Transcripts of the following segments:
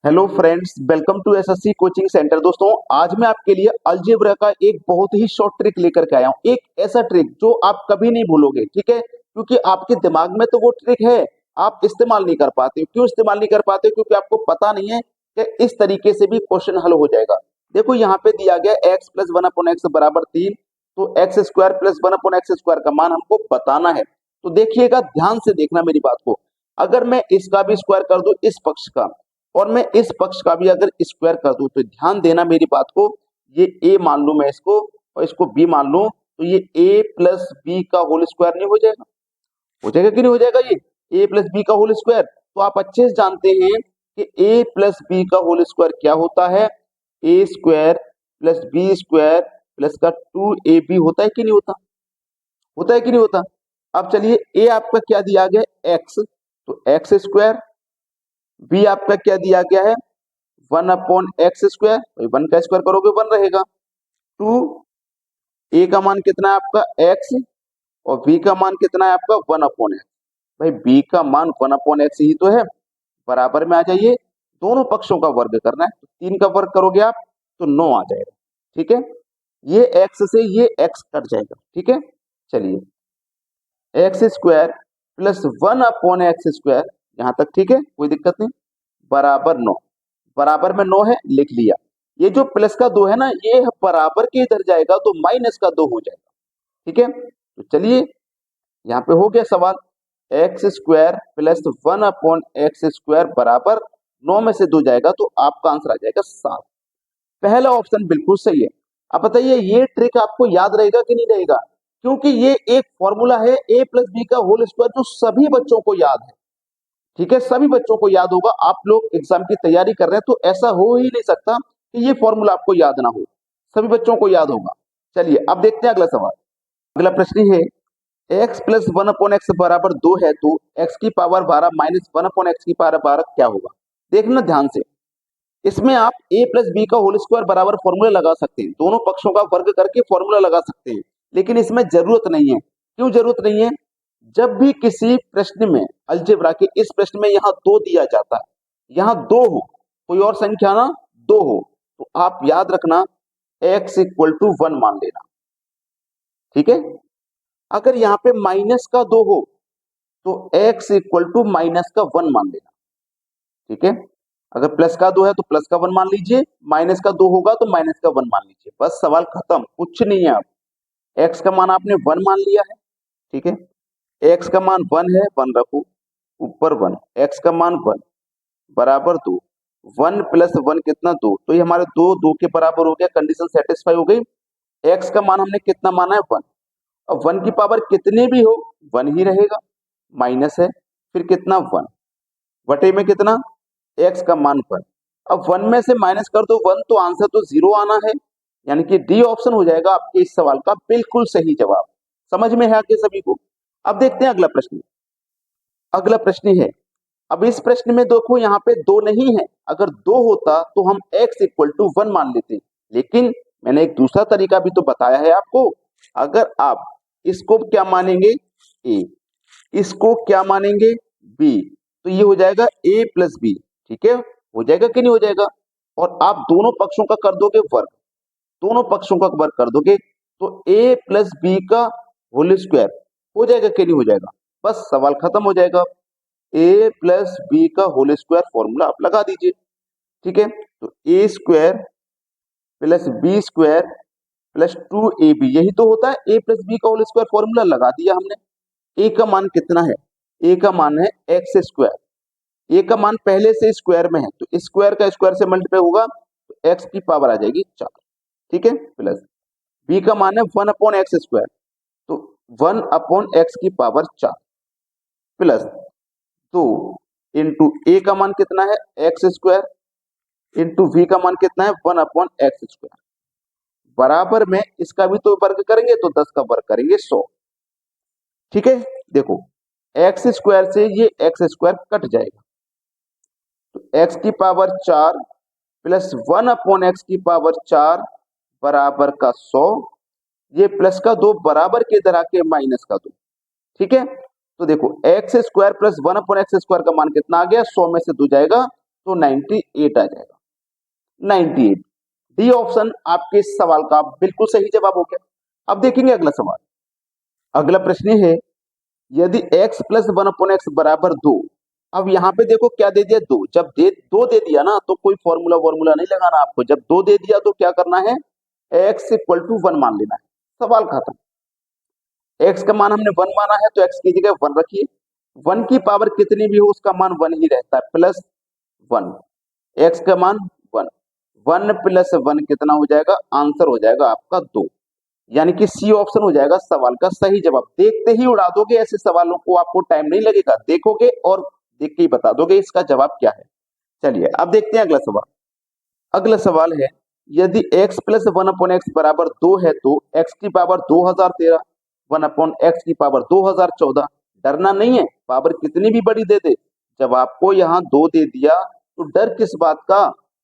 Hello friends, welcome to SSC coaching centre. दोस्तों, आज मैं आपके लिए अलजेब्रा का एक बहुत ही शॉर्ट ट्रिक लेकर के आया हूं। एक ऐसा ट्रिक जो आप कभी नहीं भूलोगे, ठीक है? क्योंकि आपके दिमाग में तो वो ट्रिक है, आप इस्तेमाल नहीं कर पाते हो। क्यों इस्तेमाल नहीं कर पाते हो? क्योंकि आपको पता नहीं है कि इस तरीके से भी क्वेश्चन हल हो जाएगा। देखो, यहाँ पे दिया गया x plus one upon x बराबर 3, तो x square plus one upon x square का मान हमको बताना है। तो देखिएगा, ध्यान से देखना मेरी बात को। अगर मैं इसका भी स्क्वायर कर दूं इस पक्ष का, और मैं इस पक्ष का भी अगर स्क्वायर कर दूं, तो ध्यान देना मेरी बात को। ये a मान लूं मैं इसको, और इसको b मान लूं, तो ये a प्लस बी का होल स्क्वायर नहीं हो जाएगा? हो जाएगा कि नहीं हो जाएगा? ये a प्लस बी का होल स्क्वायर। तो आप अच्छे से जानते हैं कि a प्लस बी का होल स्क्वायर क्या होता है? a square plus b square plus का 2ab होता है कि नहीं होता? होता है कि नहीं होता? अब चलिए, a आपका क्या दिया गया है? x, तो एक्स स्क्वायर। b आपका क्या दिया गया है? One upon x square. भाई वन का स्क्वायर करोगे वन रहेगा। टू, ए का मान कितना है आपका? एक्स, और बी का मान कितना है आपका? One upon x. भाई बी का मान वन अपॉन एक्स ही तो है। बराबर में आ जाइए, दोनों पक्षों का वर्ग करना है, तो 3 का वर्ग करोगे आप तो 9 आ जाएगा। ठीक है, ये एक्स से ये एक्स कट जाएगा। ठीक है, चलिए, x square plus one upon x square, यहां तक ठीक है, कोई दिक्कत नहीं, बराबर 9। बराबर में 9 है, लिख लिया। ये जो प्लस का 2 है ना, ये बराबर के इधर जाएगा तो माइनस का 2 हो जाएगा। ठीक है, तो चलिए, यहाँ पे हो गया सवाल। X square plus one upon x square बराबर 9 में से 2 जाएगा तो आपका आंसर आ जाएगा 7। पहला ऑप्शन बिल्कुल सही है। अब बताइए, ये ट्रिक आपको याद रहेगा कि नहीं रहेगा? क्योंकि ये एक फॉर्मूला है a प्लस बी का होल स्क्वायर, जो सभी बच्चों को याद है। ठीक है, सभी बच्चों को याद होगा। आप लोग एग्जाम की तैयारी कर रहे हैं तो ऐसा हो ही नहीं सकता कि ये फॉर्मूला आपको याद ना हो। सभी बच्चों को याद होगा। चलिए, अब देखते हैं अगला सवाल। अगला प्रश्न है, x plus one upon x बराबर 2 है, तो x की power 12 minus one upon x की पावर 12 क्या होगा? देखना ध्यान से। इसमें आप a प्लस बी का होल स्क्वायर बराबर फॉर्मूला लगा सकते हैं, दोनों पक्षों का वर्ग करके फॉर्मूला लगा सकते हैं, लेकिन इसमें जरूरत नहीं है। क्यों जरूरत नहीं है? जब भी किसी प्रश्न में, अलजेब्रा के इस प्रश्न में यहाँ 2 दिया जाता है, यहाँ 2 हो, कोई और संख्या ना 2 हो, तो आप याद रखना x इक्वल टू 1 मान लेना। ठीक है, अगर यहाँ पे माइनस का 2 हो तो x इक्वल टू माइनस का 1 मान लेना। ठीक है, अगर प्लस का 2 है तो प्लस का 1 मान लीजिए, माइनस का 2 होगा तो माइनस का 1 मान लीजिए। बस सवाल खत्म, कुछ नहीं है। अब x का मान आपने 1 मान लिया है। ठीक है, x का मान 1 है, 1 रखो, ऊपर 1, x का मान 1 बराबर 2, 1 प्लस 1 कितना? 2, तो ये हमारे 2 2 के बराबर हो गया, कंडीशन सेटिस्फाई हो गई। x का मान हमने कितना माना है? 1। अब 1 की पावर कितने भी हो 1 ही रहेगा, माइनस है, फिर कितना? 1 बटे में कितना? x का मान 1। अब 1 में से माइनस कर दो 1, तो आंसर तो 0 आना है, यानी कि डी ऑप्शन हो जाएगा आपके इस सवाल का बिल्कुल सही जवाब। समझ में है आगे सभी को? अब देखते हैं अगला प्रश्न। अगला प्रश्न है, अब इस प्रश्न में देखो, यहाँ पे 2 नहीं है। अगर 2 होता तो हम x इक्वल टू 1 मान लेते, लेकिन मैंने एक दूसरा तरीका भी तो बताया है आपको। अगर आप इसको क्या मानेंगे? a, इसको क्या मानेंगे? b, तो ये हो जाएगा a प्लस बी। ठीक है, हो जाएगा कि नहीं हो जाएगा? और आप दोनों पक्षों का कर दोगे वर्ग, दोनों पक्षों का वर्ग कर दोगे तो a प्लस बी का होल स्क्वायर हो जाएगा कि नहीं हो जाएगा? बस सवाल खत्म हो जाएगा। a प्लस बी का होल स्क्वायर फॉर्मूला आप लगा दीजिए। ठीक है, तो a square plus b square plus 2ab, यही तो होता है a प्लस बी का होल स्क्वायर। फॉर्मूला लगा दिया हमने। a का मान कितना है? a का मान है एक्स स्क्वायर। a का मान पहले से स्क्वायर में है, तो स्क्वायर का स्क्वायर से मल्टीप्लाई होगा तो x की पावर आ जाएगी 4। ठीक है, प्लस b का मान है 1 अपॉन एक्स स्क्वायर, तो 1 अपॉन एक्स की पावर 4 प्लस 2 इंटू ए का मान कितना है? एक्स स्क्वायर इंटू वी का मान कितना है? 1 अपॉन एक्स स्क्वायर। बराबर में इसका भी तो वर्ग करेंगे तो 10 का वर्ग करेंगे 100। ठीक है, देखो, एक्स स्क्वायर से ये एक्स स्क्वायर कट जाएगा, तो एक्स की पावर 4 प्लस 1 अपॉन एक्स की पावर 4 बराबर का 100। ये प्लस का 2 बराबर के इधर आके माइनस का 2। ठीक है, तो देखो, x square plus 1 upon x square का मान कितना आ गया? 100 में से 2 जाएगा तो 98 आ जाएगा, 98। डी ऑप्शन आपके इस सवाल का बिल्कुल सही जवाब हो गया। अब देखेंगे अगला सवाल। अगला प्रश्न है, यदि x plus one upon x बराबर 2। अब यहाँ पे देखो क्या दे दिया, 2। जब दो दे दिया ना तो कोई फॉर्मूला वॉर्मूला नहीं लगाना आपको। जब 2 दे दिया तो क्या करना है, x इक्वल टू 1 मान लेना है, सवाल खत्म। x का मान हमने 1 माना है तो x की जगह 1 रखिए। 1 की पावर कितनी भी हो उसका मान 1 ही रहता है, प्लस 1। x का मान 1, 1 प्लस 1 कितना हो जाएगा, आंसर हो जाएगा आपका 2। यानी कि सी ऑप्शन हो जाएगा सवाल का सही जवाब। देखते ही उड़ा दोगे ऐसे सवालों को, आपको टाइम नहीं लगेगा, देखोगे और देख के ही बता दोगे इसका जवाब क्या है। चलिए अब देखते हैं अगला सवाल। अगला सवाल है, यदि x plus one upon x बराबर 2 है तो x की पावर 2013, 1 अपॉन एक्स की पावर 2014। डरना नहीं है, पावर कितनी भी बड़ी दे दे, जब आपको यहाँ 2 दे दिया तो डर किस बात का,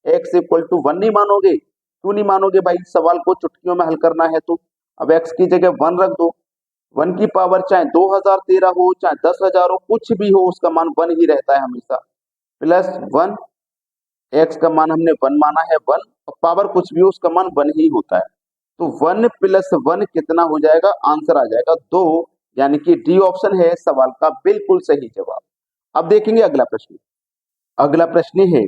x इक्वल टू 1 नहीं मानोगे। क्यों नहीं मानोगे भाई, सवाल को चुटकियों में हल करना है तो। अब x की जगह 1 रख दो। 1 की पावर चाहे 2013 हो चाहे 10,000 हो, कुछ भी हो उसका मान 1 ही रहता है हमेशा, प्लस 1। x का मान हमने 1 माना है 1, और पावर कुछ भी हो उसका मान 1 ही होता है। तो 1 प्लस 1 कितना हो जाएगा, आंसर आ जाएगा 2। यानी कि डी ऑप्शन है सवाल का बिल्कुल सही जवाब। अब देखेंगे अगला प्रश्न। अगला प्रश्न है,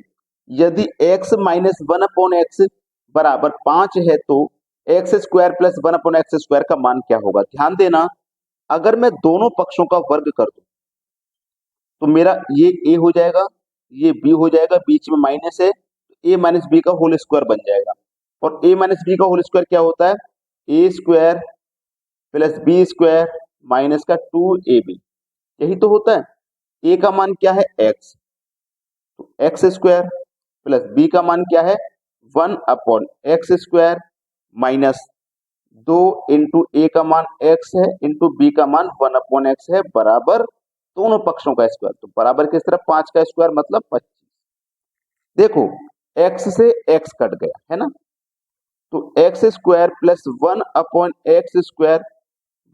यदि x माइनस 1 अपॉन एक्स बराबर 5 है तो x square plus 1 upon x square का मान क्या होगा। ध्यान देना, अगर मैं दोनों पक्षों का वर्ग कर दूं तो मेरा ये a हो जाएगा, ये b हो जाएगा, बीच में माइनस है, a माइनस बी का होल स्क्वायर बन जाएगा। और a माइनस बी का होल स्क्वायर क्या होता है, a square plus b square minus का 2ab, यही तो होता है। a का मान क्या है, x, तो एक्स स्क्वायर प्लस बी का मान क्या है, 1 upon x square minus 2 into a का मान x है इंटू बी का मान 1 अपॉन एक्स है, बराबर दोनों पक्षों का स्क्वायर। तो बराबर किस तरफ, 5 का स्क्वायर मतलब 25। देखो x से x कट गया है ना, तो x square plus 1 upon x square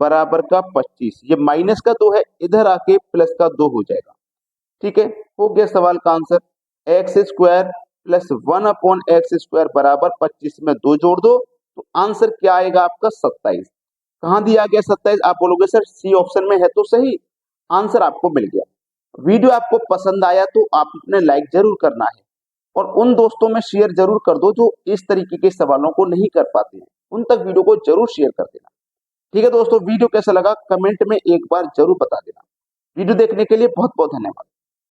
बराबर का 25। ये माइनस का 2 है, इधर आके प्लस का 2 हो जाएगा। ठीक है, हो गया सवाल का answer. X square plus 1 upon x square बराबर 25 में 2 जोड़ दो तो आंसर क्या आएगा आपका, 27। कहां दिया गया 27, आप बोलोगे सर सी ऑप्शन में है तो सही, आंसर आपको मिल गया। वीडियो आपको पसंद आया तो आपने लाइक जरूर करना है, और उन दोस्तों में शेयर जरूर कर दो जो इस तरीके के सवालों को नहीं कर पाते हैं, उन तक वीडियो को जरूर शेयर कर देना। ठीक है दोस्तों, वीडियो कैसा लगा कमेंट में एक बार जरूर बता देना। वीडियो देखने के लिए बहुत बहुत धन्यवाद।